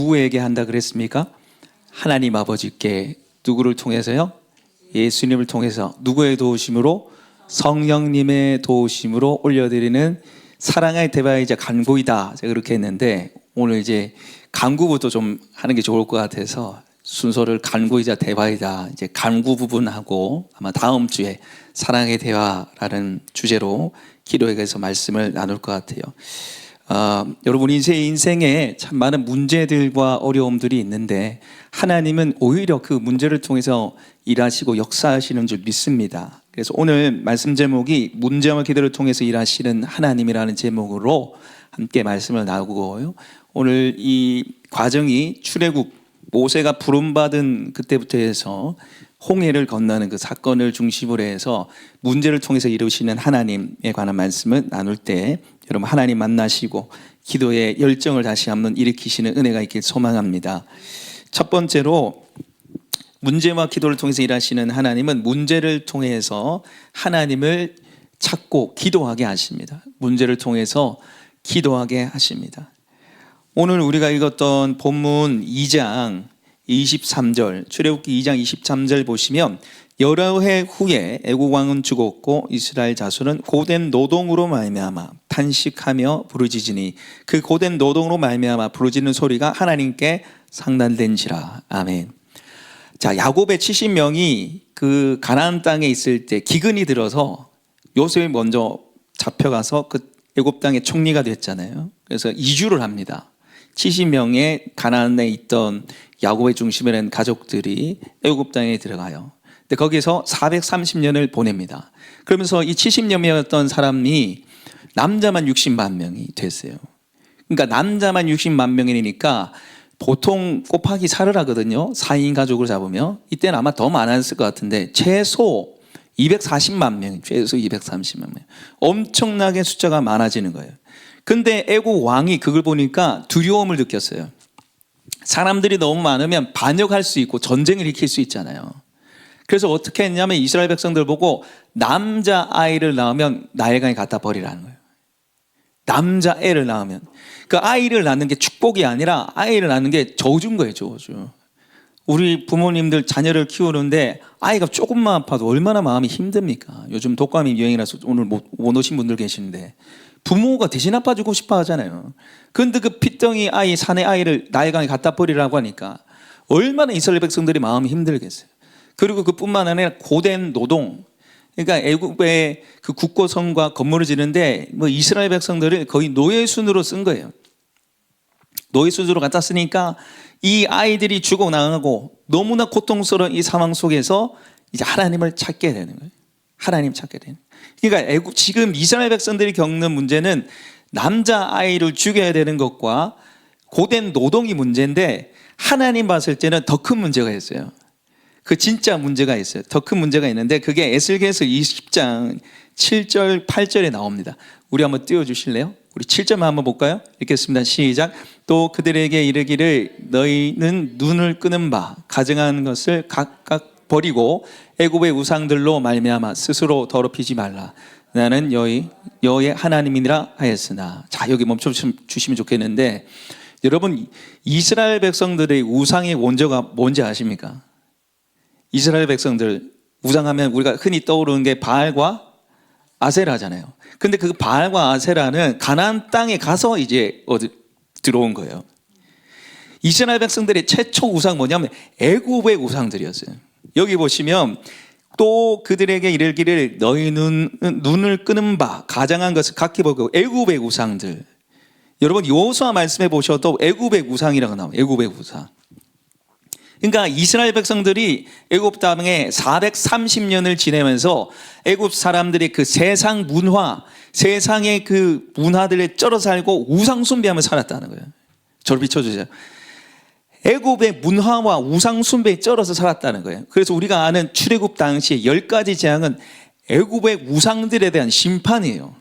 누구에게 한다 그랬습니까? 하나님 아버지께. 누구를 통해서요? 예수님을 통해서. 누구의 도우심으로? 성령님의 도우심으로 올려드리는 사랑의 대바이자 간구이다. 제가 그렇게 했는데 오늘 이제 간구부터 좀 하는 게 좋을 것 같아서 순서를 간구이자 대화이다. 이제 간구 부분하고 아마 다음 주에 사랑의 대화라는 주제로 기도에 대해서 말씀을 나눌 것 같아요. 여러분 인생에 참 많은 문제들과 어려움들이 있는데 하나님은 오히려 그 문제를 통해서 일하시고 역사하시는 줄 믿습니다. 그래서 오늘 말씀 제목이 문제와 기도를 통해서 일하시는 하나님이라는 제목으로 함께 말씀을 나누고요. 오늘 이 과정이 출애굽 모세가 부름받은 그때부터 해서 홍해를 건너는 그 사건을 중심으로 해서 문제를 통해서 이루시는 하나님에 관한 말씀을 나눌 때 여러분 하나님 만나시고 기도의 열정을 다시 한번 일으키시는 은혜가 있길 소망합니다. 첫 번째로 문제와 기도를 통해서 일하시는 하나님은 문제를 통해서 하나님을 찾고 기도하게 하십니다. 문제를 통해서 기도하게 하십니다. 오늘 우리가 읽었던 본문 2장 23절 출애굽기 2장 23절 보시면 여러 해 후에 애국 왕은 죽었고 이스라엘 자손은 고된 노동으로 말미암아 탄식하며 부르짖으니 그 고된 노동으로 말미암아 부르짖는 소리가 하나님께 상달된지라. 아멘. 자, 야곱의 70명이 그 가나안 땅에 있을 때 기근이 들어서 요셉이 먼저 잡혀가서 그 애굽 땅의 총리가 됐잖아요. 그래서 이주를 합니다. 70명의 가나안에 있던 야곱의 중심에 있는 가족들이 애굽 땅에 들어가요. 근데 거기서 430년을 보냅니다. 그러면서 이 70명이었던 사람이 남자만 60만 명이 됐어요. 그러니까 남자만 60만 명이니까 보통 곱하기 4를 하거든요. 4인 가족을 잡으면 이때는 아마 더 많았을 것 같은데 최소 240만 명, 최소 230만 명. 엄청나게 숫자가 많아지는 거예요. 근데 애국 왕이 그걸 보니까 두려움을 느꼈어요. 사람들이 너무 많으면 반역할 수 있고 전쟁을 일으킬 수 있잖아요. 그래서 어떻게 했냐면 이스라엘 백성들 보고 남자아이를 낳으면 나일강에 갖다 버리라는 거예요. 남자애를 낳으면. 그 아이를 낳는 게 축복이 아니라 아이를 낳는 게 저주인 거예요, 저주. 우리 부모님들 자녀를 키우는데 아이가 조금만 아파도 얼마나 마음이 힘듭니까? 요즘 독감이 유행이라서 오늘 못 오신 분들 계시는데 부모가 대신 아파주고 싶어 하잖아요. 그런데 그 핏덩이 아이, 사내 아이를 나일강에 갖다 버리라고 하니까 얼마나 이스라엘 백성들이 마음이 힘들겠어요. 그리고 그뿐만 아니라 고된 노동. 그러니까 애굽의 그 국고성과 건물을 지는데 뭐 이스라엘 백성들을 거의 노예순으로 쓴 거예요. 노예순으로 갖다 쓰니까 이 아이들이 죽어나가고 너무나 고통스러운 이 상황 속에서 이제 하나님을 찾게 되는 거예요. 하나님 찾게 되는 거예요. 그러니까 지금 이스라엘 백성들이 겪는 문제는 남자아이를 죽여야 되는 것과 고된 노동이 문제인데 하나님 봤을 때는 더 큰 문제가 있어요. 그 진짜 문제가 있어요. 더 큰 문제가 있는데 그게 에스겔서 20장 7절 8절에 나옵니다. 우리 한번 띄워주실래요? 우리 7절만 한번 볼까요? 읽겠습니다. 시작. 또 그들에게 이르기를 너희는 눈을 끄는 바 가증한 것을 각각 버리고 애굽의 우상들로 말미암아 스스로 더럽히지 말라. 나는 여호의 하나님이니라 하였으나. 자, 여기 멈춰 주시면 좋겠는데 여러분 이스라엘 백성들의 우상의 원조가 뭔지 아십니까? 이스라엘 백성들 우상하면 우리가 흔히 떠오르는 게 바알과 아세라잖아요. 근데 그 바알과 아세라는 가나안 땅에 가서 이제 들어온 거예요. 이스라엘 백성들의 최초 우상 뭐냐면 애굽의 우상들이었어요. 여기 보시면 또 그들에게 이르기를 너희 눈을 끄는 바 가장한 것을 각기 보고 애굽의 우상들. 여러분 여호수아 말씀해 보셔도 애굽의 우상이라고 나와요. 애굽의 우상. 그러니까 이스라엘 백성들이 애굽 땅에 430년을 지내면서 애굽 사람들의 그 세상 문화, 세상의 그 문화들에 쩔어 살고 우상 숭배하며 살았다는 거예요. 저를 비춰주세요. 애굽의 문화와 우상 숭배에 쩔어서 살았다는 거예요. 그래서 우리가 아는 출애굽 당시의 10가지 재앙은 애굽의 우상들에 대한 심판이에요.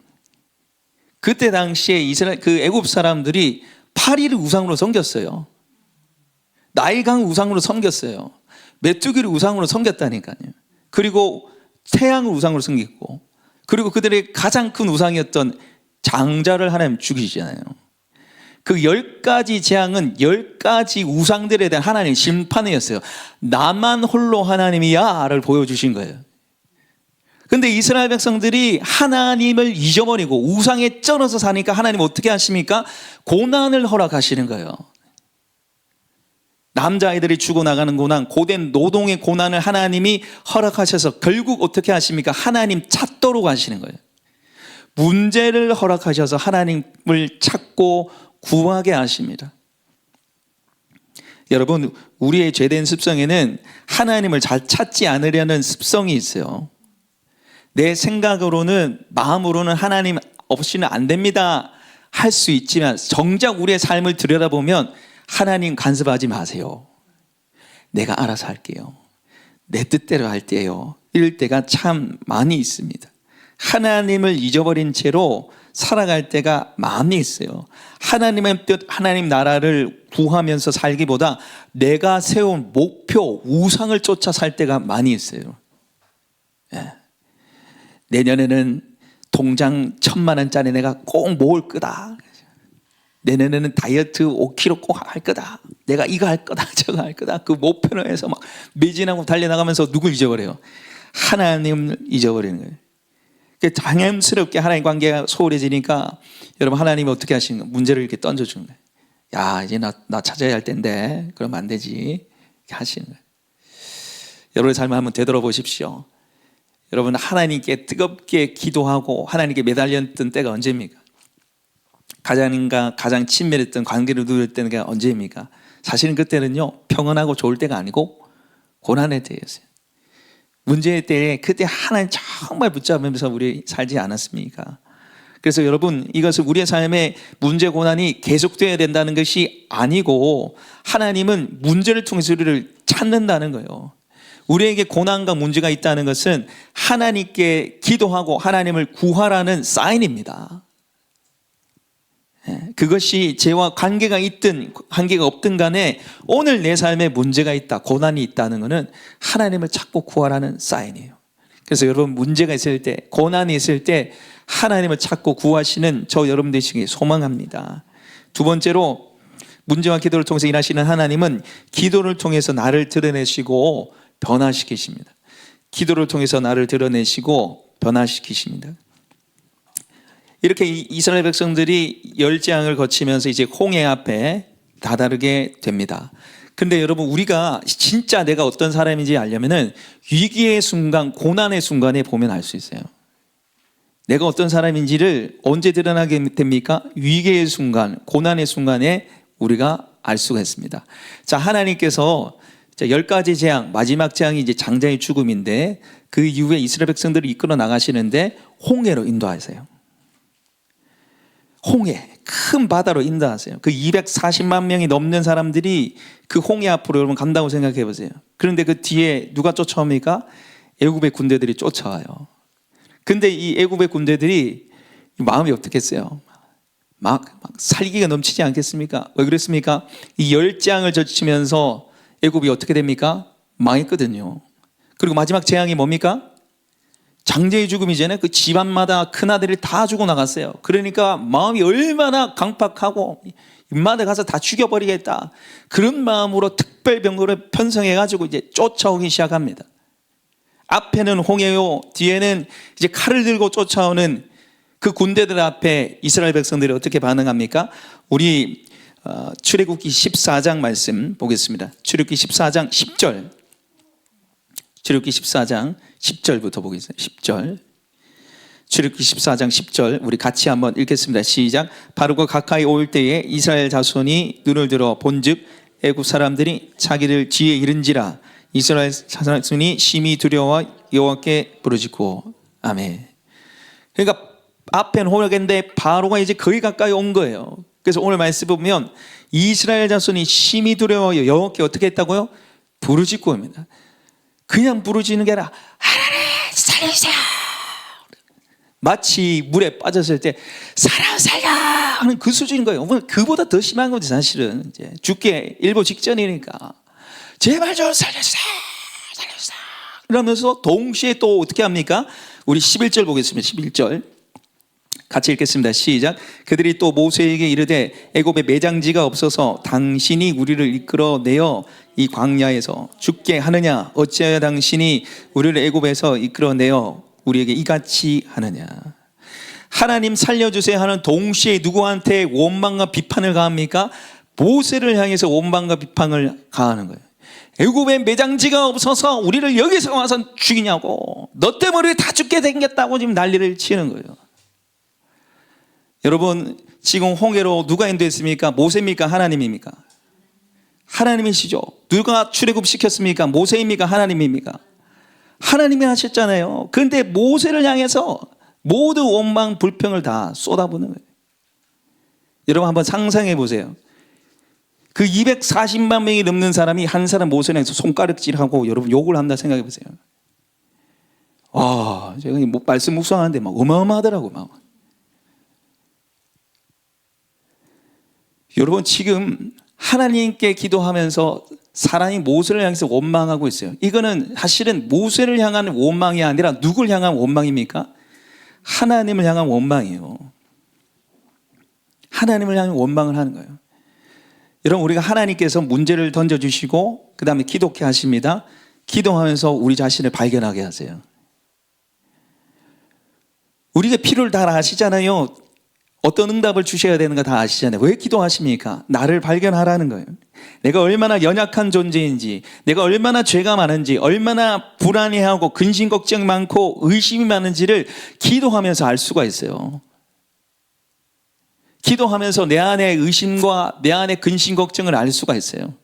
그때 당시에 그 애굽 사람들이 파리를 우상으로 섬겼어요. 나일강 우상으로 섬겼어요. 메뚜기를 우상으로 섬겼다니까요. 그리고 태양을 우상으로 섬기고 그리고 그들의 가장 큰 우상이었던 장자를 하나님 죽이잖아요. 그 10가지 재앙은 10가지 우상들에 대한 하나님의 심판이었어요. 나만 홀로 하나님이야를 보여주신 거예요. 근데 이스라엘 백성들이 하나님을 잊어버리고 우상에 쩔어서 사니까 하나님 어떻게 하십니까? 고난을 허락하시는 거예요. 남자아이들이 죽어나가는 고난, 고된 노동의 고난을 하나님이 허락하셔서 결국 어떻게 하십니까? 하나님 찾도록 하시는 거예요. 문제를 허락하셔서 하나님을 찾고 구하게 하십니다. 여러분, 우리의 죄된 습성에는 하나님을 잘 찾지 않으려는 습성이 있어요. 내 생각으로는, 마음으로는 하나님 없이는 안 됩니다 할 수 있지만 정작 우리의 삶을 들여다보면 하나님 간섭하지 마세요. 내가 알아서 할게요. 내 뜻대로 할게요. 이럴 때가 참 많이 있습니다. 하나님을 잊어버린 채로 살아갈 때가 많이 있어요. 하나님의 뜻, 하나님 나라를 구하면서 살기보다 내가 세운 목표, 우상을 쫓아 살 때가 많이 있어요. 예. 내년에는 통장 1,000만 원짜리 내가 꼭 모을 거다. 내년에는 다이어트 5kg 꼭 할 거다. 내가 이거 할 거다, 저거 할 거다. 그 목표를 해서 막 매진하고 달려나가면서 누굴 잊어버려요? 하나님을 잊어버리는 거예요. 당연스럽게 하나님 관계가 소홀해지니까 여러분, 하나님이 어떻게 하시는 거예요? 문제를 이렇게 던져주는 거예요. 야, 이제 나 찾아야 할 텐데 그러면 안 되지, 이렇게 하시는 거예요. 여러분의 삶을 한번 되돌아보십시오. 여러분, 하나님께 뜨겁게 기도하고 하나님께 매달렸던 때가 언제입니까? 가장님과 가장 친밀했던 관계를 누렸던 때가 언제입니까? 사실은 그때는요, 평온하고 좋을 때가 아니고 고난의 때였어요. 문제의 때에 그때 하나님 정말 붙잡으면서 우리 살지 않았습니까? 그래서 여러분, 이것은 우리의 삶에 문제 고난이 계속되어야 된다는 것이 아니고 하나님은 문제를 통해서 우리를 찾는다는 거예요. 우리에게 고난과 문제가 있다는 것은 하나님께 기도하고 하나님을 구하라는 사인입니다. 그것이 죄와 관계가 있든 관계가 없든 간에 오늘 내 삶에 문제가 있다, 고난이 있다는 것은 하나님을 찾고 구하라는 사인이에요. 그래서 여러분, 문제가 있을 때, 고난이 있을 때 하나님을 찾고 구하시는 저 여러분 되시기 소망합니다. 두 번째로, 문제와 기도를 통해서 일하시는 하나님은 기도를 통해서 나를 드러내시고 변화시키십니다. 기도를 통해서 나를 드러내시고 변화시키십니다. 이렇게 이스라엘 백성들이 열재앙을 거치면서 이제 홍해 앞에 다다르게 됩니다. 근데 여러분, 우리가 진짜 내가 어떤 사람인지 알려면은 위기의 순간, 고난의 순간에 보면 알 수 있어요. 내가 어떤 사람인지를 언제 드러나게 됩니까? 위기의 순간, 고난의 순간에 우리가 알 수가 있습니다. 자, 하나님께서 10가지 재앙, 마지막 재앙이 이제 장자의 죽음인데 그 이후에 이스라엘 백성들을 이끌어 나가시는데 홍해로 인도하세요. 홍해, 큰 바다로 인도하세요. 그 240만 명이 넘는 사람들이 그 홍해 앞으로 여러분 간다고 생각해 보세요. 그런데 그 뒤에 누가 쫓아옵니까? 애굽의 군대들이 쫓아와요. 근데 이 애굽의 군대들이 마음이 어떻겠어요? 막 살기가 넘치지 않겠습니까? 왜 그랬습니까? 이 열재앙을 젖히면서 애굽이 어떻게 됩니까? 망했거든요. 그리고 마지막 재앙이 뭡니까? 장제의 죽음이 전에 그 집안마다 큰아들이 다 죽어나갔어요. 그러니까 마음이 얼마나 강팍하고 입마다 가서 다 죽여버리겠다, 그런 마음으로 특별병거를 편성해가지고 이제 쫓아오기 시작합니다. 앞에는 홍해요, 뒤에는 이제 칼을 들고 쫓아오는 그 군대들 앞에 이스라엘 백성들이 어떻게 반응합니까? 우리 출애굽기 14장 말씀 보겠습니다. 출애굽기 14장 10절. 출애굽기 14장 10절부터 보겠습니다. 10절. 출애굽기 14장 10절 우리 같이 한번 읽겠습니다. 시작. 바로가 가까이 올 때에 이스라엘 자손이 눈을 들어 본즉 애굽 사람들이 자기를 지에 이른지라. 이스라엘 자손이 심히 두려워 여호와께 부르짖고. 아멘. 그러니까 앞에는 홍해인데 바로가 이제 거의 가까이 온 거예요. 그래서 오늘 말씀 보면 이스라엘 자손이 심히 두려워 여호와께 어떻게 했다고요? 부르짖고 합니다. 그냥 부르짖는 게 아니라 하나님 살려주세요. 마치 물에 빠졌을 때 사람 살려 하는 그 수준인 거예요. 그보다 더 심한 거지 사실은. 이제 죽게 일보 직전이니까 제발 좀 살려주세요, 살려주세요 이러면서 동시에 또 어떻게 합니까? 우리 11절 보겠습니다. 11절 같이 읽겠습니다. 시작. 그들이 또 모세에게 이르되 애굽에 매장지가 없어서 당신이 우리를 이끌어내어 이 광야에서 죽게 하느냐? 어찌하여 당신이 우리를 애굽에서 이끌어내어 우리에게 이같이 하느냐? 하나님 살려주세요 하는 동시에 누구한테 원망과 비판을 가합니까? 모세를 향해서 원망과 비판을 가하는 거예요. 애굽에 매장지가 없어서 우리를 여기서 와서 죽이냐고, 너 때문에 다 죽게 생겼다고 지금 난리를 치는 거예요. 여러분, 지금 홍해로 누가 인도했습니까? 모세입니까? 하나님입니까? 하나님이시죠. 누가 출애굽시켰습니까? 모세입니까? 하나님입니까? 하나님이 하셨잖아요. 그런데 모세를 향해서 모두 원망 불평을 다 쏟아부는 거예요. 여러분 한번 상상해 보세요. 그 240만 명이 넘는 사람이 한 사람 모세를 향해서 손가락질하고 여러분 욕을 한다 생각해 보세요. 와, 제가 말씀 묵상하는데 막 어마어마하더라고요. 막. 여러분 지금 하나님께 기도하면서 사람이 모세를 향해서 원망하고 있어요. 이거는 사실은 모세를 향한 원망이 아니라 누굴 향한 원망입니까? 하나님을 향한 원망이에요. 하나님을 향한 원망을 하는 거예요. 여러분 우리가 하나님께서 문제를 던져주시고 그 다음에 기도케 하십니다. 기도하면서 우리 자신을 발견하게 하세요. 우리가 필요를 다 아시잖아요. 어떤 응답을 주셔야 되는가 다 아시잖아요. 왜 기도하십니까? 나를 발견하라는 거예요. 내가 얼마나 연약한 존재인지, 내가 얼마나 죄가 많은지, 얼마나 불안해하고 근심 걱정이 많고 의심이 많은지를 기도하면서 알 수가 있어요. 기도하면서 내 안의 의심과 내 안의 근심 걱정을 알 수가 있어요.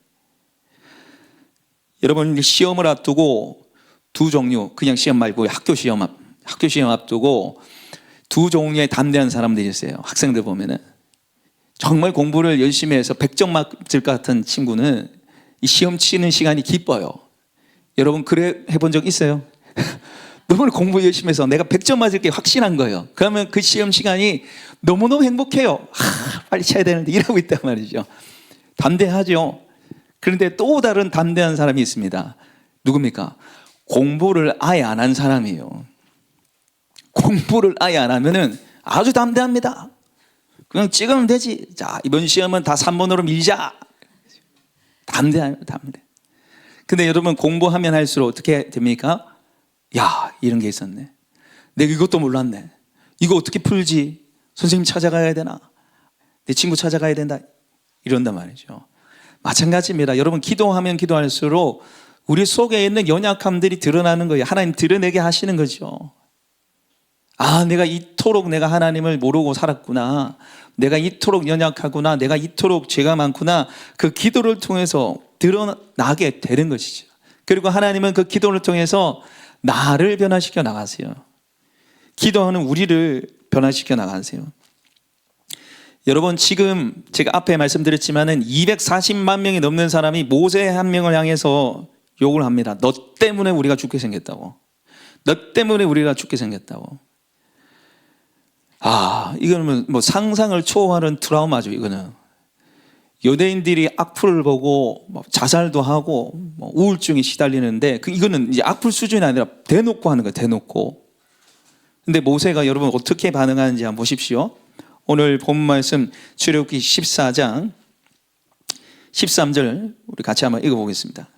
여러분 시험을 앞두고 두 종류, 그냥 시험 말고 학교 시험 앞두고 두 종류의 담대한 사람들이 있어요. 학생들 보면은 정말 공부를 열심히 해서 100점 맞을 것 같은 친구는 이 시험 치는 시간이 기뻐요. 여러분 그래 해본 적 있어요? 너무 공부 열심히 해서 내가 100점 맞을 게 확신한 거예요. 그러면 그 시험 시간이 너무너무 행복해요. 빨리 쳐야 되는데 이러고 있단 말이죠. 담대하죠. 그런데 또 다른 담대한 사람이 있습니다. 누굽니까? 공부를 아예 안 한 사람이에요. 공부를 아예 안 하면은 아주 담대합니다. 그냥 찍으면 되지. 자, 이번 시험은 다 3번으로 밀자. 담대해요, 담대. 근데 여러분 공부하면 할수록 어떻게 됩니까? 야, 이런 게 있었네. 내가 이것도 몰랐네. 이거 어떻게 풀지? 선생님 찾아가야 되나? 내 친구 찾아가야 된다. 이런단 말이죠. 마찬가지입니다. 여러분 기도하면 기도할수록 우리 속에 있는 연약함들이 드러나는 거예요. 하나님 드러내게 하시는 거죠. 아, 내가 이토록 내가 하나님을 모르고 살았구나. 내가 이토록 연약하구나. 내가 이토록 죄가 많구나. 그 기도를 통해서 드러나게 되는 것이죠. 그리고 하나님은 그 기도를 통해서 나를 변화시켜 나가세요. 기도하는 우리를 변화시켜 나가세요. 여러분 지금 제가 앞에 말씀드렸지만은 240만 명이 넘는 사람이 모세 한 명을 향해서 욕을 합니다. 너 때문에 우리가 죽게 생겼다고. 너 때문에 우리가 죽게 생겼다고. 아, 이거는 뭐 상상을 초월하는 트라우마죠. 이거는 유대인들이 악플을 보고 자살도 하고 우울증에 시달리는데 이거는 이제 악플 수준이 아니라 대놓고 하는 거예요. 대놓고. 근데 모세가 여러분 어떻게 반응하는지 한번 보십시오. 오늘 본 말씀 출애굽기 14장 13절 우리 같이 한번 읽어보겠습니다.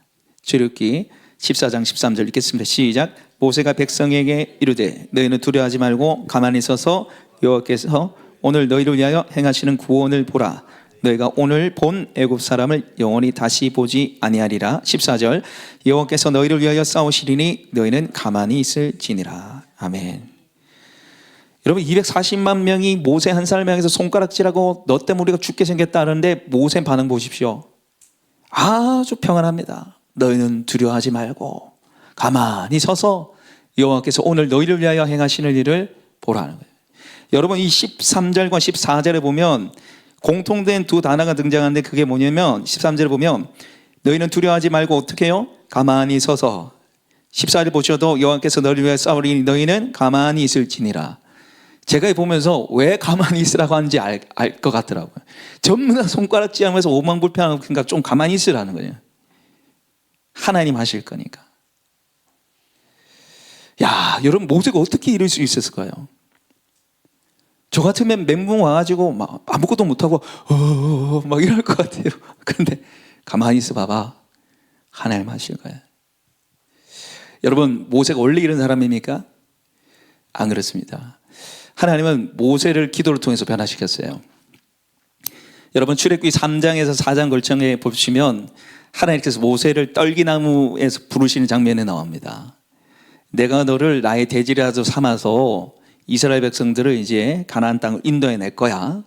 출애굽기 14장 13절 읽겠습니다. 시작. 모세가 백성에게 이르되 너희는 두려워하지 말고 가만히 서서 여호와께서 오늘 너희를 위하여 행하시는 구원을 보라. 너희가 오늘 본 애굽 사람을 영원히 다시 보지 아니하리라. 14절 여호와께서 너희를 위하여 싸우시리니 너희는 가만히 있을지니라. 아멘. 여러분 240만 명이 모세 한 사람 향해서 손가락질하고 너 때문에 우리가 죽게 생겼다는데 모세 반응 보십시오. 아주 평안합니다. 너희는 두려워하지 말고 가만히 서서 여호와께서 오늘 너희를 위하여 행하시는 일을 보라는 거예요. 여러분 이 13절과 14절에 보면 공통된 두 단어가 등장하는데 그게 뭐냐면 13절에 보면 너희는 두려워하지 말고 어떻게 해요? 가만히 서서 14절 보셔도 여호와께서 너희를 위하여 싸우리니 너희는 가만히 있을지니라. 제가 보면서 왜 가만히 있으라고 하는지 알 것 같더라고요. 전부 다 손가락질하면서 오만불평하고 그러니까 좀 가만히 있으라는 거예요. 하나님 하실 거니까. 야, 여러분 모세가 어떻게 이럴 수 있었을까요? 저 같으면 멘붕 와가지고 막 아무것도 못하고 막 이럴 것 같아요. 그런데 가만히 있어 봐봐. 하나님 하실 거야. 여러분, 모세가 원래 이런 사람입니까? 안 그렇습니다. 하나님은 모세를 기도를 통해서 변화시켰어요. 여러분, 출애굽기 3장에서 4장 걸청에 보시면 하나님께서 모세를 떨기나무에서 부르시는 장면이 나옵니다. 내가 너를 나의 대지라도 삼아서 이스라엘 백성들을 이제 가나안 땅을 인도해 낼 거야.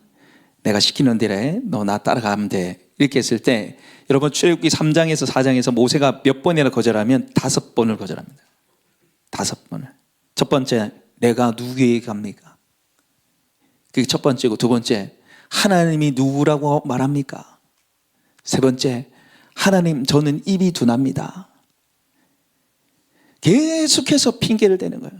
내가 시키는 대로 너 나 따라가면 돼. 이렇게 했을 때 여러분, 출애굽기 3장에서 4장에서 모세가 몇 번이나 거절하면 5번을 거절합니다. 5번을. 첫 번째, 내가 누구에게 갑니까? 그게 첫 번째고, 두 번째, 하나님이 누구라고 말합니까? 세 번째, 하나님, 저는 입이 둔합니다. 계속해서 핑계를 대는 거예요.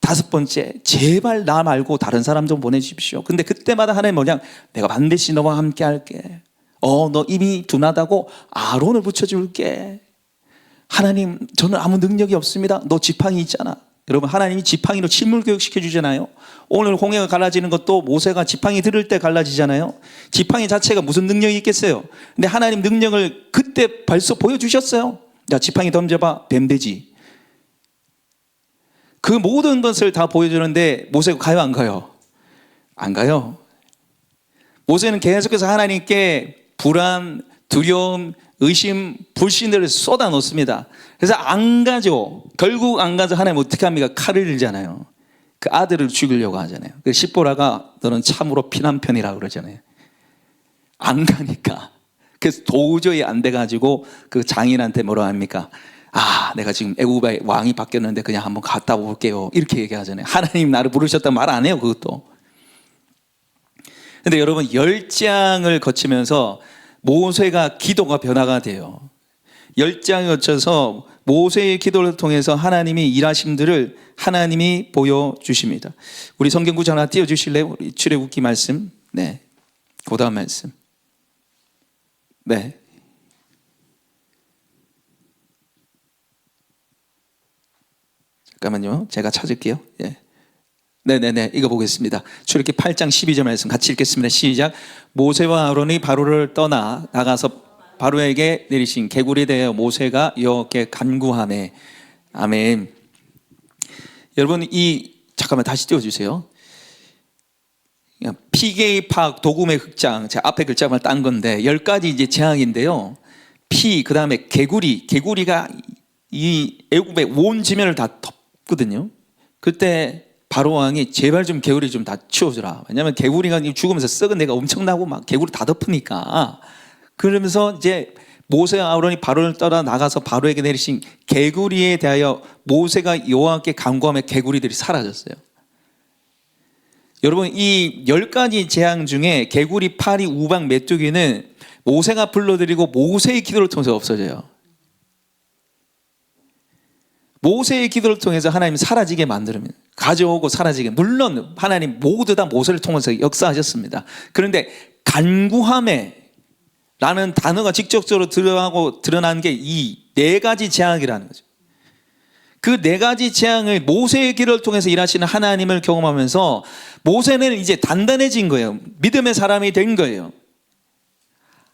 5번째, 제발 나 말고 다른 사람 좀 보내주십시오. 근데 그때마다 하나님 뭐냐? 내가 반드시 너와 함께 할게. 너 입이 둔하다고 아론을 붙여줄게. 하나님, 저는 아무 능력이 없습니다. 너 지팡이 있잖아. 여러분, 하나님이 지팡이로 침몰 교육 시켜주잖아요. 오늘 홍해가 갈라지는 것도 모세가 지팡이 들을 때 갈라지잖아요. 지팡이 자체가 무슨 능력이 있겠어요? 근데 하나님 능력을 그때 벌써 보여주셨어요. 야, 지팡이 던져봐. 뱀 되지. 그 모든 것을 다 보여주는데 모세가 가요, 안 가요? 안 가요. 모세는 계속해서 하나님께 불안, 두려움, 의심, 불신들을 쏟아 놓습니다. 그래서 안 가죠. 결국 안 가서 하나님 어떻게 합니까? 칼을 들잖아요. 그 아들을 죽이려고 하잖아요. 그 십보라가 너는 참으로 피난편이라고 그러잖아요. 안 가니까. 그래서 도저히 안 돼가지고 그 장인한테 뭐라 합니까? 내가 지금 애굽의 왕이 바뀌었는데 그냥 한번 갔다 올게요. 이렇게 얘기하잖아요. 하나님 나를 부르셨다고 말 안 해요, 그것도. 근데 여러분, 10장을 거치면서 모세가 기도가 변화가 돼요. 10장을 거쳐서 모세의 기도를 통해서 하나님이 일하심들을 하나님이 보여주십니다. 우리 성경 구절 하나 띄워주실래요? 우리 출애굽기 말씀. 네. 그 다음 말씀. 네. 잠깐만요. 제가 찾을게요. 예. 네네네. 이거 보겠습니다. 출애굽기 8장 12절 말씀 같이 읽겠습니다. 시작. 모세와 아론이 바로를 떠나 나가서 바로에게 내리신 개구리에 대하여 모세가 여호와께 간구하매. 아멘. 여러분, 잠깐만 다시 띄워주세요. PK 파악 도금의 흑장, 제가 앞에 글자만 딴 건데 10가지 이제 재앙인데요. 그 다음에 개구리가 이 애굽의 온 지면을 다 덮거든요. 그때 바로 왕이 제발 좀 개구리 좀 다 치워주라. 왜냐하면 개구리가 죽으면서 썩은 데가 엄청나고 막 개구리 다 덮으니까. 그러면서 이제 모세와 아론이 바로를 떠나 나가서 바로에게 내리신 개구리에 대하여 모세가 여호와께 간구하며 개구리들이 사라졌어요. 여러분, 이 10가지 재앙 중에 개구리, 파리, 우박, 메뚜기는 모세가 불러들이고 모세의 기도를 통해서 없어져요. 모세의 기도를 통해서 하나님이 사라지게 만들면 가져오고 사라지게. 물론 하나님 모두 다 모세를 통해서 역사하셨습니다. 그런데 간구함에 라는 단어가 직접적으로 드러난 게 이 4가지 재앙이라는 거죠. 그 4가지 재앙을 모세의 기도를 통해서 일하시는 하나님을 경험하면서 모세는 이제 단단해진 거예요. 믿음의 사람이 된 거예요.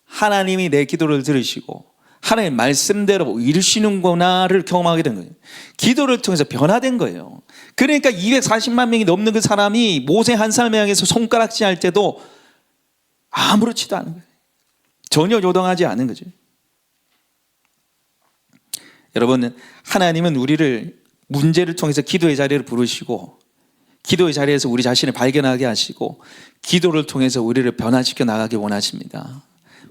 하나님이 내 기도를 들으시고 하나님 말씀대로 이루시는구나를 경험하게 된 거예요. 기도를 통해서 변화된 거예요. 그러니까 240만 명이 넘는 그 사람이 모세 한 사람을 향해서 손가락질 할 때도 아무렇지도 않은 거예요. 전혀 요동하지 않은 거죠. 여러분, 하나님은 우리를 문제를 통해서 기도의 자리를 부르시고 기도의 자리에서 우리 자신을 발견하게 하시고 기도를 통해서 우리를 변화시켜 나가기 원하십니다.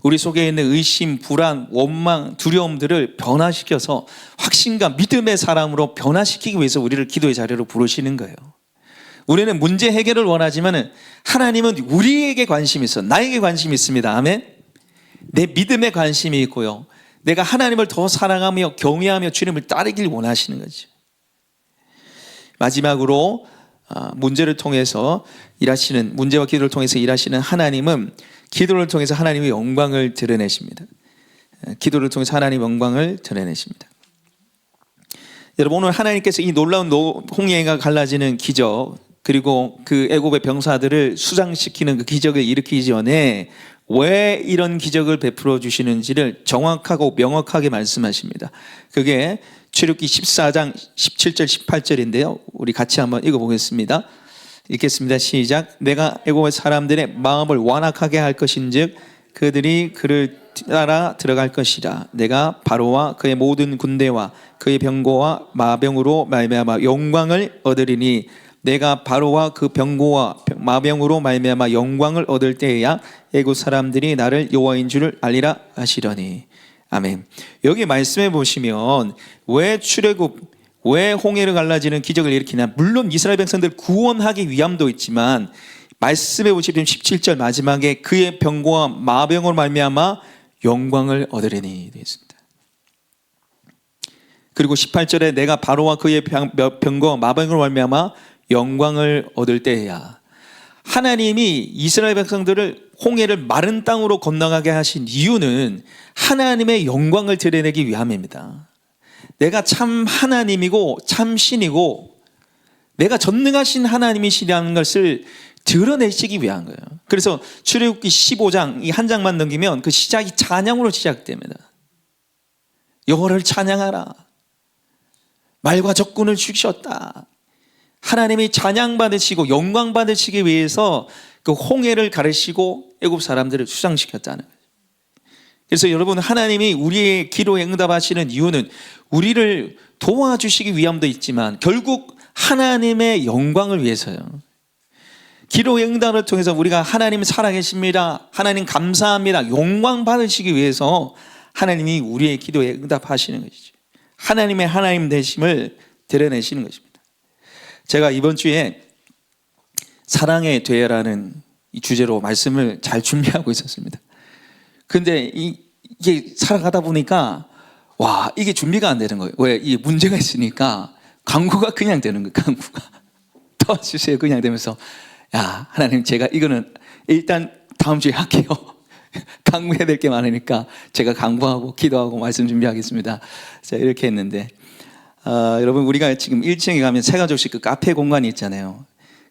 우리 속에 있는 의심, 불안, 원망, 두려움들을 변화시켜서 확신과 믿음의 사람으로 변화시키기 위해서 우리를 기도의 자리로 부르시는 거예요. 우리는 문제 해결을 원하지만 하나님은 우리에게 관심이 있어. 나에게 관심이 있습니다. 아멘. 내 믿음에 관심이 있고요. 내가 하나님을 더 사랑하며 경외하며 주님을 따르길 원하시는 거죠. 마지막으로 문제를 통해서 일하시는, 문제와 기도를 통해서 일하시는 하나님은 기도를 통해서 하나님의 영광을 드러내십니다. 기도를 통해서 하나님의 영광을 드러내십니다. 여러분, 오늘 하나님께서 이 놀라운 홍해가 갈라지는 기적, 그리고 그 애굽의 병사들을 수장시키는 그 기적을 일으키기 전에 왜 이런 기적을 베풀어 주시는지를 정확하고 명확하게 말씀하십니다. 그게 출애굽기 14장 17절 18절인데요. 우리 같이 한번 읽어보겠습니다. 읽겠습니다. 시작. 내가 애굽의 사람들의 마음을 완악하게 할 것인즉 그들이 그를 따라 들어갈 것이라. 내가 바로와 그의 모든 군대와 그의 병거와 마병으로 말미암아 영광을 얻으리니 내가 바로와 그 병거와 마병으로 말미암아 영광을 얻을 때에야 애굽 사람들이 나를 여호와인 줄을 알리라 하시려니. 아멘. 여기 말씀해 보시면 왜 출애굽, 왜 홍해를 갈라지는 기적을 일으키냐. 물론 이스라엘 백성들을 구원하기 위함도 있지만 말씀해 보시면 17절 마지막에 그의 병거와 마병으로 말미암아 영광을 얻으리니 되어 있습니다. 그리고 18절에 내가 바로와 그의 병거 마병으로 말미암아 영광을 얻을 때야. 하나님이 이스라엘 백성들을 홍해를 마른 땅으로 건너가게 하신 이유는 하나님의 영광을 드러내기 위함입니다. 내가 참 하나님이고 참 신이고 내가 전능하신 하나님이시라는 것을 드러내시기 위한 거예요. 그래서 출애굽기 15장 이 한 장만 넘기면 그 시작이 찬양으로 시작됩니다. 여호와를 찬양하라. 말과 적군을 죽이셨다. 하나님이 찬양 받으시고 영광 받으시기 위해서 그 홍해를 가르시고 애굽 사람들을 수장시켰다는 거예요. 그래서 여러분, 하나님이 우리의 기도에 응답하시는 이유는 우리를 도와주시기 위함도 있지만 결국 하나님의 영광을 위해서요. 기도의 응답을 통해서 우리가 하나님 살아계십니다, 하나님 감사합니다, 영광 받으시기 위해서 하나님이 우리의 기도에 응답하시는 것이죠. 하나님의 하나님 되심을 드러내시는 것입니다. 제가 이번 주에 사랑의 되어라는 이 주제로 말씀을 잘 준비하고 있었습니다. 근데 이게 살아가다 보니까 와, 이게 준비가 안 되는 거예요. 왜? 이게 문제가 있으니까 강구가 그냥 되는 거예요. 강구가 도와주세요 그냥 되면서, 야 하나님, 제가 이거는 일단 다음 주에 할게요. 강구해야 될 게 많으니까 제가 강구하고 기도하고 말씀 준비하겠습니다. 자, 이렇게 했는데 여러분, 우리가 지금 1층에 가면 세가족씩 그 카페 공간이 있잖아요.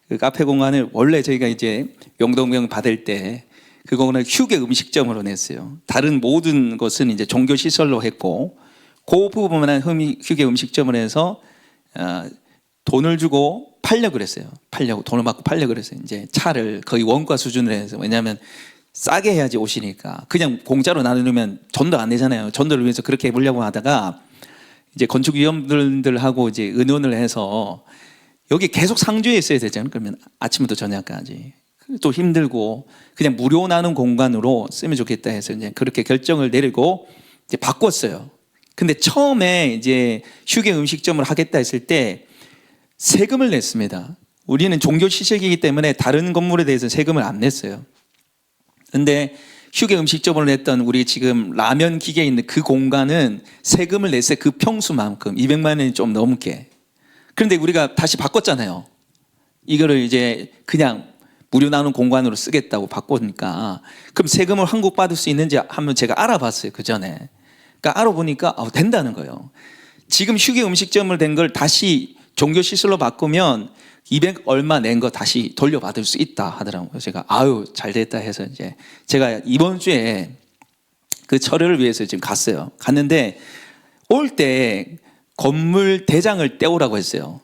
그 카페 공간을 원래 저희가 이제 용도명 받을 때 그 공간을 휴게 음식점으로 냈어요. 다른 모든 것은 이제 종교 시설로 했고 그 부분만 휴게 음식점을 해서 돈을 주고 팔려고 그랬어요. 돈을 받고 팔려고 그랬어요. 이제 차를 거의 원가 수준으로 해서. 왜냐하면 싸게 해야지 오시니까. 그냥 공짜로 나누면 전도 안 내잖아요. 전도를 위해서 그렇게 해보려고 하다가 이제 건축위원들하고 이제 의논을 해서 여기 계속 상주에 있어야 되잖아요. 그러면 아침부터 저녁까지 또 힘들고 그냥 무료 나눈 공간으로 쓰면 좋겠다 해서 이제 그렇게 결정을 내리고 이제 바꿨어요. 근데 처음에 이제 휴게 음식점을 하겠다 했을 때 세금을 냈습니다. 우리는 종교 시설이기 때문에 다른 건물에 대해서 세금을 안 냈어요. 근데 휴게 음식점으로 냈던 우리 지금 라면 기계 있는 그 공간은 세금을 냈어요. 그 평수만큼 200만 원이 좀 넘게. 그런데 우리가 다시 바꿨잖아요. 이거를 이제 그냥 무료 나눈 공간으로 쓰겠다고 바꾸니까 그럼 세금을 환급받을 수 있는지 한번 제가 알아봤어요. 그 전에. 그러니까 알아보니까 된다는 거예요. 지금 휴게 음식점을 된 걸 다시 종교 시설로 바꾸면 200 얼마 낸 거 다시 돌려받을 수 있다 하더라고요. 제가 잘 됐다 해서 이제 제가 이번 주에 그 철회를 위해서 지금 갔어요. 갔는데 올 때 건물 대장을 떼오라고 했어요.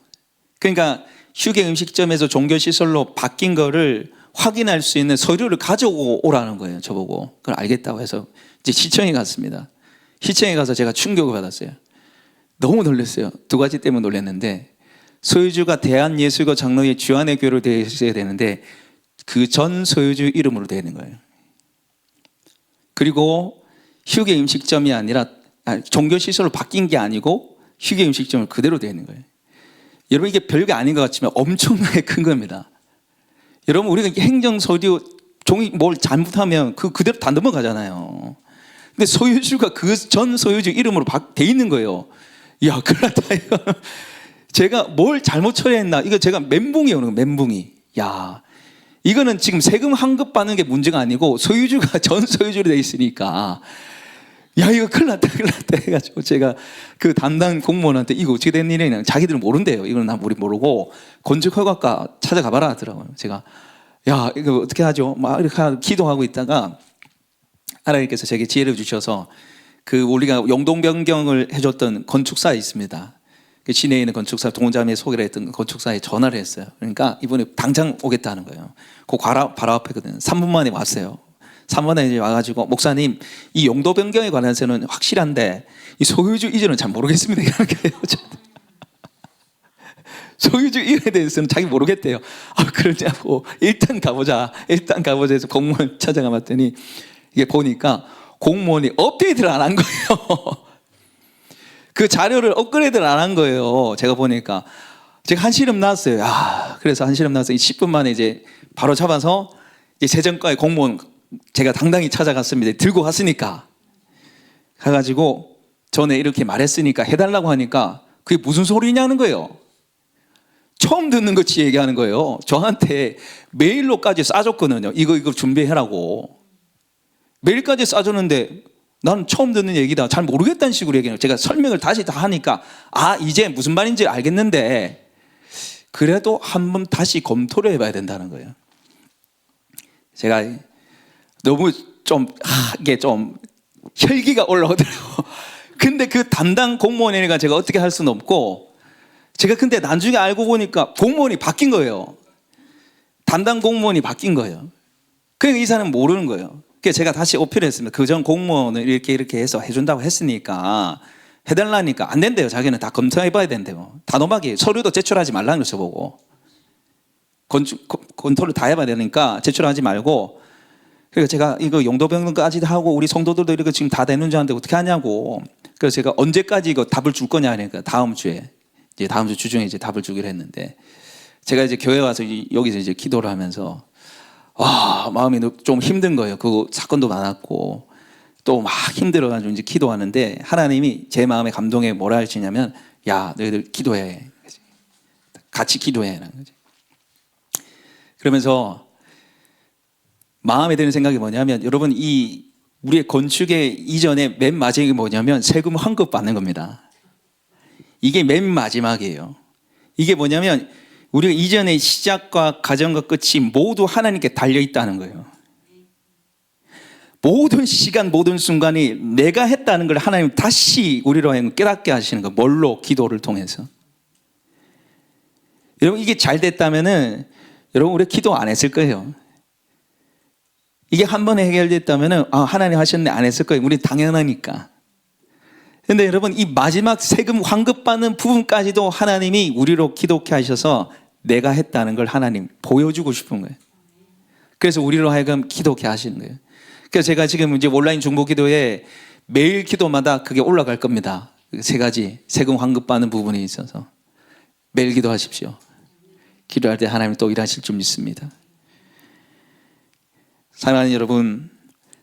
그러니까 휴게 음식점에서 종교 시설로 바뀐 거를 확인할 수 있는 서류를 가져오라는 거예요. 저보고. 그걸 알겠다고 해서 이제 시청에 갔습니다. 시청에 가서 제가 충격을 받았어요. 너무 놀랐어요. 두 가지 때문에 놀랐는데, 소유주가 대한예술가 장로회 주안의 교회로 되어 있어야 되는데 그 전 소유주 이름으로 되어 있는 거예요. 그리고 휴게 음식점이 아니라 종교시설로 바뀐 게 아니고 휴게 음식점을 그대로 되어 있는 거예요. 여러분, 이게 별게 아닌 것 같지만 엄청나게 큰 겁니다. 여러분, 우리가 행정서류 종이 뭘 잘못하면 그대로 다 넘어가잖아요. 근데 소유주가 그 전 소유주 이름으로 돼 있는 거예요. 야, 큰일 났다 이거. 제가 뭘 잘못 처리했나? 이거 제가 멘붕이 오는 거예요. 멘붕이. 야, 이거는 지금 세금 환급 받는 게 문제가 아니고 소유주가 전 소유주로 돼 있으니까 야, 이거 큰일 났다 해가지고 제가 그 담당 공무원한테 이거 어떻게 된 일이냐, 자기들은 모른대요. 이건 우리 모르고 건축허가과 찾아가봐라 하더라고요. 제가 야, 이거 어떻게 하죠? 막 이렇게 기도하고 있다가 하나님께서 제게 지혜를 주셔서 그 우리가 용도 변경을 해줬던 건축사에 있습니다. 그 시내에 있는 건축사, 동자매 소개를 했던 건축사에 전화를 했어요. 그러니까 이분이 당장 오겠다는 거예요. 그 바로 앞에거든요. 3분 만에 왔어요. 3분 만에 이제 와가지고 목사님, 이 용도 변경에 관해서는 확실한데 이 소유주 이전은 잘 모르겠습니다. 이러는 거예요. 소유주 이전에 대해서는 자기 모르겠대요. 아, 그러냐고. 일단 가보자 해서 공무원 찾아가 봤더니 이게 보니까 공무원이 업데이트를 안 한 거예요. 그 자료를 업그레이드를 안 한 거예요. 제가 보니까. 제가 한시름 났어요. 그래서 한시름 나서 10분 만에 이제 바로 잡아서 이제 세정과의 공무원 제가 당당히 찾아갔습니다. 들고 갔으니까. 가가지고 전에 이렇게 말했으니까 해달라고 하니까 그게 무슨 소리냐는 거예요. 처음 듣는 것이 얘기하는 거예요. 저한테 메일로까지 싸줬거든요. 이거 준비해라고. 메일까지 싸줬는데 난 처음 듣는 얘기다, 잘 모르겠다는 식으로 얘기해요. 제가 설명을 다시 다 하니까 이제 무슨 말인지 알겠는데 그래도 한번 다시 검토를 해봐야 된다는 거예요. 제가 너무 이게 좀 혈기가 올라오더라고요. 근데 그 담당 공무원이니까 제가 어떻게 할 수는 없고, 제가 근데 나중에 알고 보니까 공무원이 바뀐 거예요. 담당 공무원이 바뀐 거예요. 그러니까 이 사람은 모르는 거예요. 그래서 제가 다시 어필을 했습니다. 그전 공무원을 이렇게 해서 해준다고 했으니까 해달라니까 안 된대요. 자기는 다 검토해봐야 된대요. 단호박이에요. 서류도 제출하지 말라는 거 저보고. 검토를 다 해봐야 되니까 제출하지 말고. 그래서 제가 이거 용도 변경까지 하고 우리 성도들도 이렇게 지금 다 되는 줄 아는데 어떻게 하냐고. 그래서 제가 언제까지 이거 답을 줄 거냐 하니까 다음 주에, 이제 다음 주 주중에 이제 답을 주기로 했는데, 제가 이제 교회 와서 여기서 이제 기도를 하면서 마음이 좀 힘든 거예요. 그 사건도 많았고 또 막 힘들어가지고 이제 기도하는데 하나님이 제 마음에 감동에 뭐라 하시냐면, 야, 너희들 기도해. 같이 기도해라는 거지. 그러면서 마음에 드는 생각이 뭐냐면, 여러분, 이 우리의 건축의 이전에 맨 마지막이 뭐냐면 세금 환급 받는 겁니다. 이게 맨 마지막이에요. 이게 뭐냐면 우리가 이전의 시작과 가정과 끝이 모두 하나님께 달려있다는 거예요. 모든 시간, 모든 순간이 내가 했다는 걸 하나님 다시 우리로 하여금 깨닫게 하시는 거예요. 뭘로? 기도를 통해서. 여러분, 이게 잘 됐다면은 여러분, 우리 기도 안 했을 거예요. 이게 한 번에 해결됐다면은 하나님 하셨네 안 했을 거예요. 우리 당연하니까. 근데 여러분, 이 마지막 세금 환급받는 부분까지도 하나님이 우리로 기도케 하셔서 내가 했다는 걸 하나님 보여주고 싶은 거예요. 그래서 우리로 하여금 기도케 하시는 거예요. 그래서 제가 지금 이제 온라인 중보 기도에 매일 기도마다 그게 올라갈 겁니다. 세 가지 세금 환급받는 부분이 있어서 매일 기도하십시오. 기도할 때 하나님 또 일하실 줄 믿습니다. 사랑하는 여러분,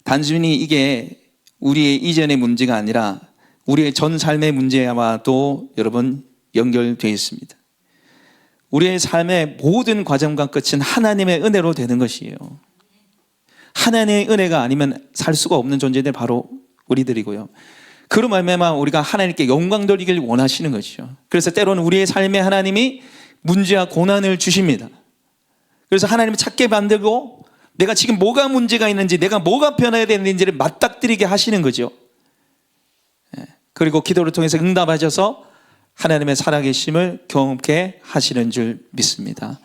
단순히 이게 우리의 이전의 문제가 아니라 우리의 전 삶의 문제와도 여러분 연결되어 있습니다. 우리의 삶의 모든 과정과 끝은 하나님의 은혜로 되는 것이에요. 하나님의 은혜가 아니면 살 수가 없는 존재들 바로 우리들이고요. 그로 말미암아 우리가 하나님께 영광 돌리길 원하시는 것이죠. 그래서 때로는 우리의 삶에 하나님이 문제와 고난을 주십니다. 그래서 하나님을 찾게 만들고 내가 지금 뭐가 문제가 있는지, 내가 뭐가 변해야 되는지를 맞닥뜨리게 하시는 거죠. 그리고 기도를 통해서 응답하셔서 하나님의 살아계심을 경험케 하시는 줄 믿습니다.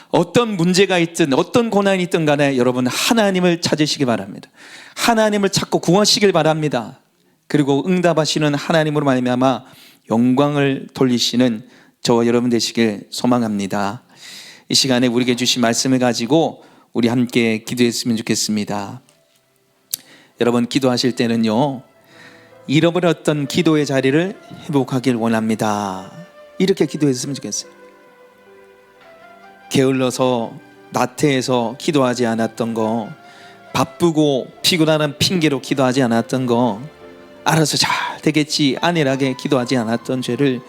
어떤 문제가 있든 어떤 고난이 있든 간에 여러분 하나님을 찾으시기 바랍니다. 하나님을 찾고 구하시길 바랍니다. 그리고 응답하시는 하나님으로 말미암아 영광을 돌리시는 저와 여러분 되시길 소망합니다. 이 시간에 우리에게 주신 말씀을 가지고 우리 함께 기도했으면 좋겠습니다. 여러분, 기도하실 때는요, 잃어버렸던 기도의 자리를 회복하길 원합니다. 이렇게 기도했으면 좋겠어요. 게을러서 나태해서 기도하지 않았던 거, 바쁘고 피곤하는 핑계로 기도하지 않았던 거, 알아서 잘 되겠지 안일하게 기도하지 않았던 죄를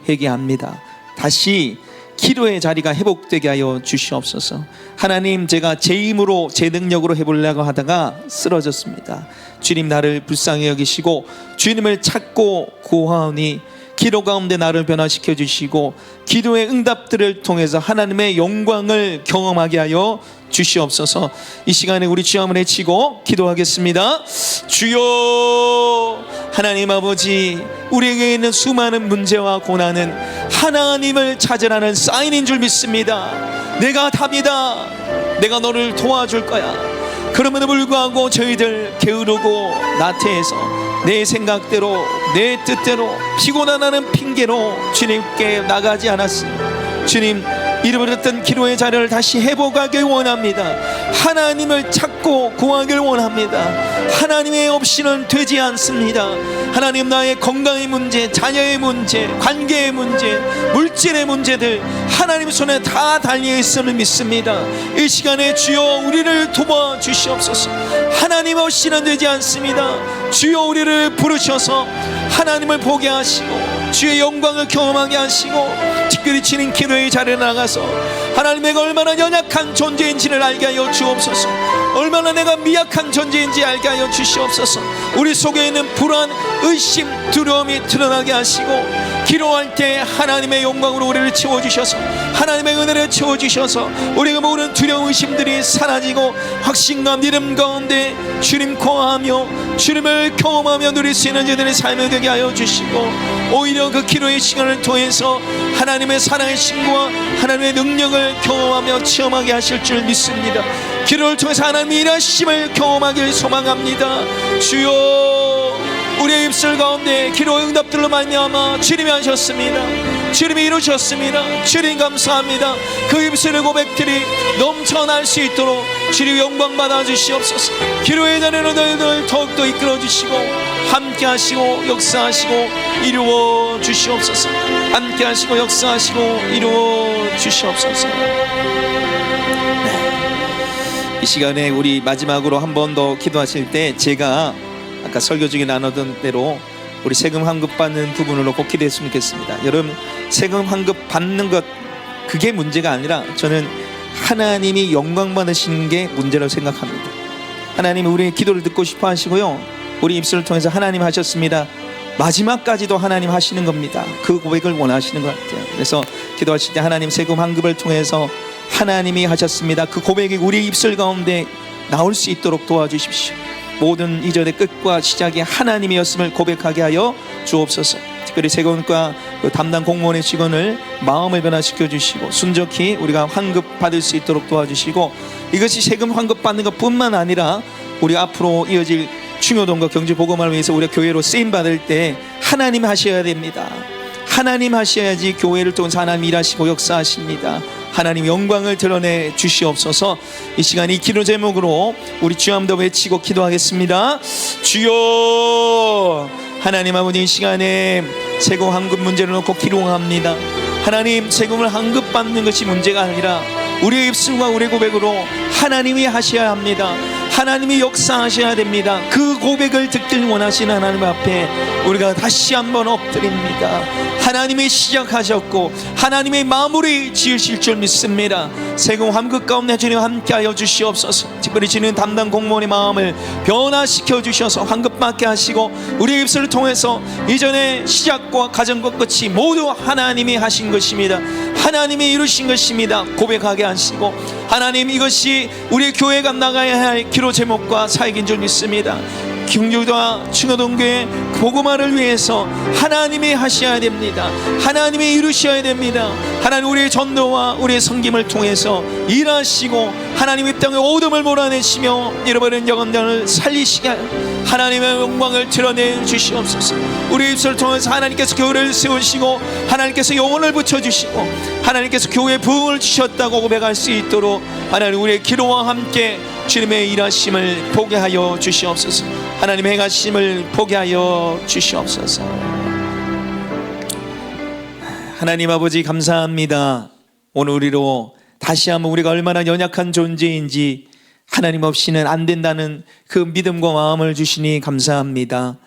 회개합니다. 다시 기도의 자리가 회복되게 하여 주시옵소서. 하나님, 제가 제 힘으로 제 능력으로 해보려고 하다가 쓰러졌습니다. 주님, 나를 불쌍히 여기시고 주님을 찾고 구하오니 기도 가운데 나를 변화시켜 주시고 기도의 응답들을 통해서 하나님의 영광을 경험하게 하여 주시옵소서. 이 시간에 우리 주함을 외치고 기도하겠습니다. 주여, 하나님 아버지, 우리에게 있는 수많은 문제와 고난은 하나님을 찾으라는 사인인 줄 믿습니다. 내가 답이다, 내가 너를 도와줄 거야. 그럼에도 불구하고 저희들 게으르고 나태해서 내 생각대로 내 뜻대로 피곤하다는 핑계로 주님께 나가지 않았습니다. 주님, 잃어버렸던 기도의 자리를 다시 회복하길 원합니다. 하나님을 찾고 구하길 원합니다. 하나님의 없이는 되지 않습니다. 하나님, 나의 건강의 문제, 자녀의 문제, 관계의 문제, 물질의 문제들 하나님 손에 다 달려 있음을 믿습니다. 이 시간에 주여 우리를 도와주시옵소서. 하나님 없이는 되지 않습니다. 주여 우리를 부르셔서 하나님을 보게 하시고 주의 영광을 경험하게 하시고 특별히 치는 기도의 자리에 나가서 하나님, 내가 얼마나 연약한 존재인지를 알게 하여 주옵소서. 얼마나 내가 미약한 존재인지 알게 하여 주시옵소서. 우리 속에 있는 불안, 의심, 두려움이 드러나게 하시고 기도할 때 하나님의 영광으로 우리를 채워주셔서 하나님의 은혜를 채워주셔서 우리가 모르는 두려움, 의심들이 사라지고 확신과 믿음 가운데 주님 거하며 주님을 경험하며 누릴 수 있는 저들의 삶이 되게 하여 주시고 오히려 그 기도의 시간을 통해서 하나님의 사랑의 신고와 하나님의 능력을 경험하며 체험하게 하실 줄 믿습니다. 기도를 통해서 하나님의 일하심을 경험하길 소망합니다. 주여, 우리의 입술 가운데 기도의 응답들로 말미암아 주님이 하셨습니다. 주님이 이루셨습니다. 주님 감사합니다. 그 입술의 고백들이 넘쳐날 수 있도록 주님 영광 받아 주시옵소서. 기도의 자리로 너희들 더욱더 이끌어 주시고 함께 하시고 역사하시고 이루어 주시옵소서. 함께 하시고 역사하시고 이루어 주시옵소서. 이 시간에 우리 마지막으로 한 번 더 기도하실 때 제가 아까 설교 중에 나누던 대로 우리 세금 환급 받는 부분으로 꼭 기도했으면 좋겠습니다. 여러분, 세금 환급 받는 것 그게 문제가 아니라 저는 하나님이 영광 받으시는 게 문제라고 생각합니다. 하나님이 우리의 기도를 듣고 싶어 하시고요, 우리 입술을 통해서 하나님 하셨습니다, 마지막까지도 하나님 하시는 겁니다. 그 고백을 원하시는 것 같아요. 그래서 기도하실 때 하나님 세금 환급을 통해서 하나님이 하셨습니다, 그 고백이 우리 입술 가운데 나올 수 있도록 도와주십시오. 모든 이전의 끝과 시작이 하나님이었음을 고백하게 하여 주옵소서. 특별히 세금과 그 담당 공무원의 직원을 마음을 변화시켜 주시고 순적히 우리가 환급 받을 수 있도록 도와주시고, 이것이 세금 환급 받는 것뿐만 아니라 우리 앞으로 이어질 충효동과 경주복음을 위해서 우리가 교회로 쓰임 받을 때 하나님 하셔야 됩니다. 하나님 하셔야지 교회를 통해서 하나님 일하시고 역사하십니다. 하나님 영광을 드러내 주시옵소서. 이 시간 이 기도 제목으로 우리 주함도 외치고 기도하겠습니다. 주여, 하나님 아버지, 이 시간에 세금 환급 문제를 놓고 기도합니다. 하나님, 세금을 환급받는 것이 문제가 아니라 우리의 입술과 우리의 고백으로 하나님이 하셔야 합니다. 하나님이 역사하셔야 됩니다. 그 고백을 듣길 원하시는 하나님 앞에 우리가 다시 한번 엎드립니다. 하나님이 시작하셨고 하나님의 마무리 지으실 줄 믿습니다. 세금 환급 가운데 주님 함께하여 주시옵소서. 특별히 주님 담당 공무원의 마음을 변화시켜 주셔서 환급받게 하시고 우리의 입술을 통해서 이전의 시작과 가정과 끝이 모두 하나님이 하신 것입니다. 하나님이 이루신 것입니다. 고백하게 하시고 하나님, 이것이 우리 교회가 나가야 할 기도 제목과 사역인 줄 믿습니다. 경주와 충효동교회 복음화를 위해서 하나님이 하셔야 됩니다. 하나님이 이루셔야 됩니다. 하나님, 우리의 전도와 우리의 섬김을 통해서 일하시고 하나님 이 땅에 어둠을 몰아내시며 잃어버린 영혼들을 살리시게 하여 하나님의 영광을 드러내 주시옵소서. 우리 입술을 통해서 하나님께서 교회를 세우시고 하나님께서 영혼을 붙여주시고 하나님께서 교회에 부흥을 주셨다고 고백할 수 있도록 하나님, 우리의 기도와 함께 주님의 일하심을 보게 하여 주시옵소서. 하나님의 행하심을 보게 하여 주시옵소서. 하나님 아버지, 감사합니다. 오늘 우리로 다시 한번 우리가 얼마나 연약한 존재인지 하나님 없이는 안 된다는 그 믿음과 마음을 주시니 감사합니다.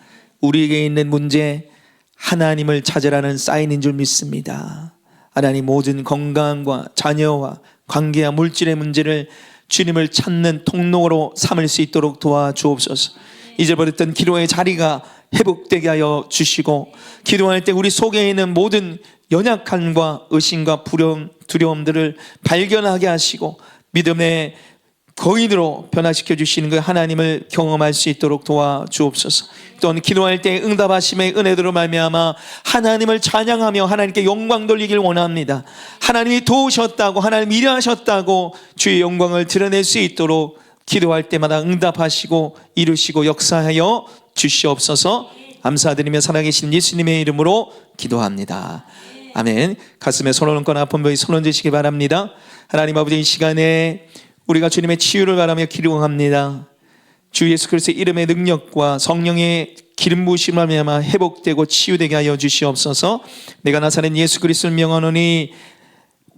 우리에게 있는 문제, 하나님을 찾으라는 사인인 줄 믿습니다. 하나님 모든 건강과 자녀와 관계와 물질의 문제를 주님을 찾는 통로로 삼을 수 있도록 도와주옵소서. 잊어버렸던 기도의 자리가 회복되게 하여 주시고, 기도할 때 우리 속에 있는 모든 연약함과 의심과 두려움들을 발견하게 하시고 믿음의 거인으로 변화시켜 주시는 그 하나님을 경험할 수 있도록 도와주옵소서. 또한 기도할 때 응답하심의 은혜들로 말미암아 하나님을 찬양하며 하나님께 영광 돌리길 원합니다. 하나님이 도우셨다고, 하나님 일하셨다고 주의 영광을 드러낼 수 있도록 기도할 때마다 응답하시고 이루시고 역사하여 주시옵소서. 감사드리며 살아계신 예수님의 이름으로 기도합니다. 아멘. 가슴에 손 얹거나 아픈 부위 손 얹으시기 바랍니다. 하나님 아버지, 이 시간에 우리가 주님의 치유를 바라며 기도합니다. 주 예수 그리스도의 이름의 능력과 성령의 기름 부으심을 말미암아 회복되고 치유되게 하여 주시옵소서. 내가 나사렛 예수 그리스도를 명하노니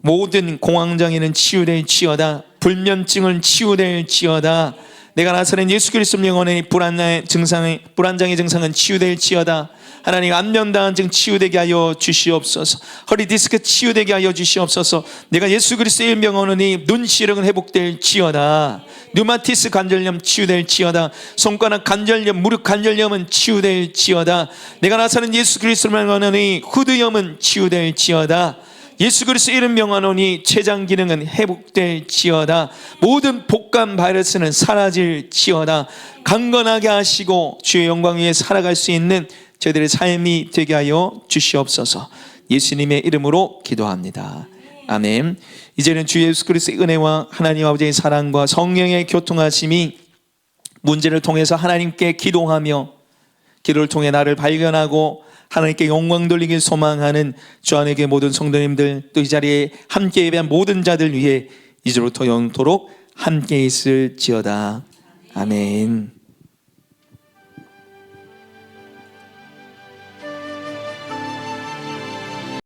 모든 공황장애는 치유될지어다. 불면증은 치유될지어다. 내가 나사렛 예수 그리스도를 명하노니 불안장애 증상은 치유될지어다. 하나님, 안면다한증 치유되게 하여 주시옵소서. 허리 디스크 치유되게 하여 주시옵소서. 내가 예수 그리스도의 명하노니 눈시력은 회복될지어다. 류마티스 관절염 치유될지어다. 손가락 관절염, 무릎 관절염은 치유될지어다. 내가 나사렛 예수 그리스도를 명하노니 후두염은 치유될지어다. 예수 그리스도 이름 명하노니 췌장 기능은 회복될지어다. 모든 복감 바이러스는 사라질지어다. 강건하게 하시고 주의 영광 위에 살아갈 수 있는 저희들의 삶이 되게 하여 주시옵소서. 예수님의 이름으로 기도합니다. 아멘. 이제는 주 예수 그리스도의 은혜와 하나님 아버지의 사랑과 성령의 교통하심이 문제를 통해서 하나님께 기도하며 기도를 통해 나를 발견하고 하나님께 영광 돌리길 소망하는 주 안에 계신 모든 성도님들, 또 이 자리에 함께 예배한 모든 자들 위해 이제부터 영토록 함께 있을지어다. 아멘.